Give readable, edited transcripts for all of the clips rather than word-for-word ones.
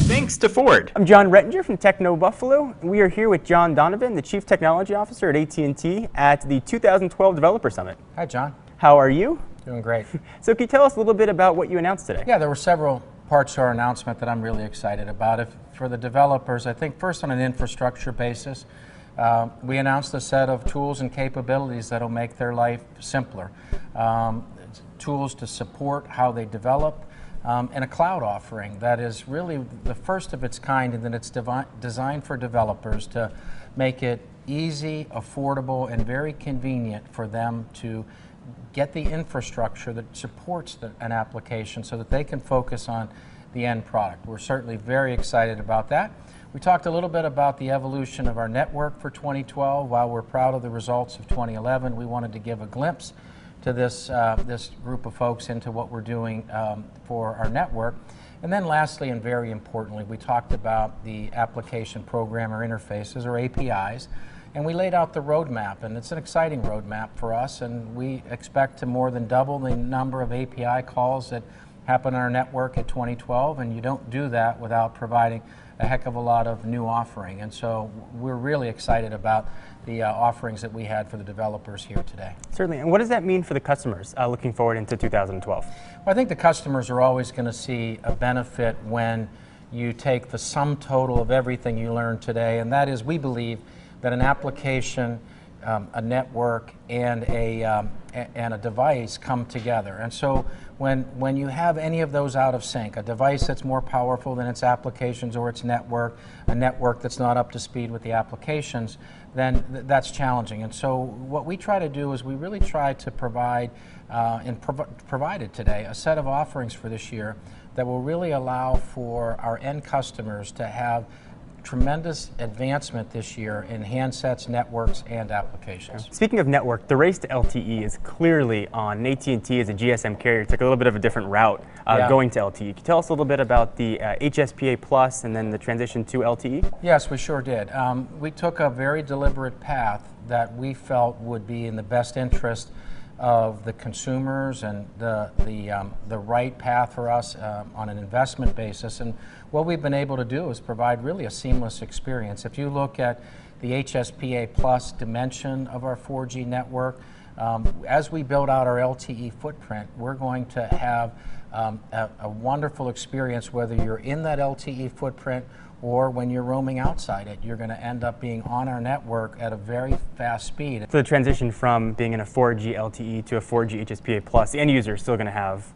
Thanks to Ford. I'm John Rettinger from Techno Buffalo. We are here with John Donovan, the Chief Technology Officer at AT&T at the 2012 Developer Summit. Hi, John. How are you? Doing great. So can you tell us a little bit about what you announced today? Yeah, there were several parts to our announcement that I'm really excited about. For the developers, I think first on an infrastructure basis, we announced a set of tools and capabilities that will make their life simpler. Tools to support how they develop, and a cloud offering that is really the first of its kind, and that it's designed for developers to make it easy, affordable, and very convenient for them to get the infrastructure that supports an application so that they can focus on the end product. We're certainly very excited about that. We talked a little bit about the evolution of our network for 2012. While we're proud of the results of 2011, we wanted to give a glimpse to this group of folks into what we're doing for our network. And then lastly, and very importantly, we talked about the application programmer interfaces, or APIs, and we laid out the roadmap, and it's an exciting roadmap for us, and we expect to more than double the number of API calls that happen on our network at 2012, and you don't do that without providing a heck of a lot of new offering. And so we're really excited about the offerings that we had for the developers here today. Certainly. And what does that mean for the customers looking forward into 2012? Well, I think the customers are always going to see a benefit when you take the sum total of everything you learned today, and that is, we believe that an application, a network, and a device come together. And so when you have any of those out of sync, a device that's more powerful than its applications or its network, a network that's not up to speed with the applications, then that's challenging. And so what we try to do is we really try to provide, provided today, a set of offerings for this year that will really allow for our end customers to have tremendous advancement this year in handsets, networks, and applications. Speaking of network, the race to LTE is clearly on. And AT&T as a GSM carrier took a little bit of a different route going to LTE. Can you tell us a little bit about the HSPA Plus and then the transition to LTE? Yes, we sure did. We took a very deliberate path that we felt would be in the best interest of the consumers and the right path for us on an investment basis. And what we've been able to do is provide really a seamless experience. If you look at the HSPA Plus dimension of our 4G network, as we build out our LTE footprint, we're going to have a wonderful experience whether you're in that LTE footprint or when you're roaming outside it. You're going to end up being on our network at a very fast speed. So the transition from being in a 4G LTE to a 4G HSPA Plus, the end user is still going to have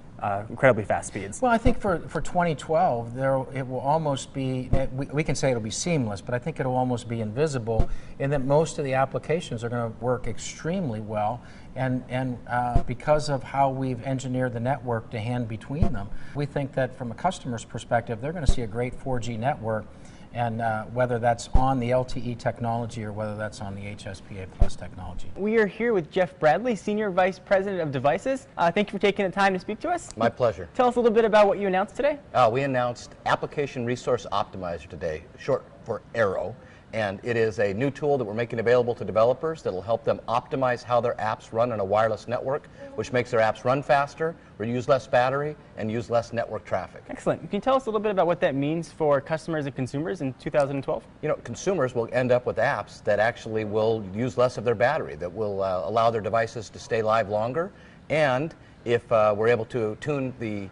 incredibly fast speeds. Well, I think for 2012, it will almost be, we can say it'll be seamless, but I think it'll almost be invisible in that most of the applications are going to work extremely well, and because of how we've engineered the network to hand between them, we think that from a customer's perspective, they're going to see a great 4G network, and whether that's on the LTE technology or whether that's on the HSPA Plus technology. We are here with Jeff Bradley, Senior Vice President of Devices. Thank you for taking the time to speak to us. My pleasure. Tell us a little bit about what you announced today. We announced Application Resource Optimizer today, short for ARROW. And it is a new tool that we're making available to developers that will help them optimize how their apps run on a wireless network, which makes their apps run faster, or use less battery, and use less network traffic. Excellent. Can you tell us a little bit about what that means for customers and consumers in 2012? You know, consumers will end up with apps that actually will use less of their battery, that will allow their devices to stay live longer, and if we're able to tune the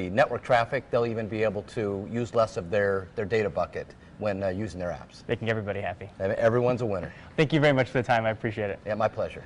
network traffic, they'll even be able to use less of their data bucket when using their apps. Making everybody happy. And everyone's a winner. Thank you very much for the time. I appreciate it. Yeah, my pleasure.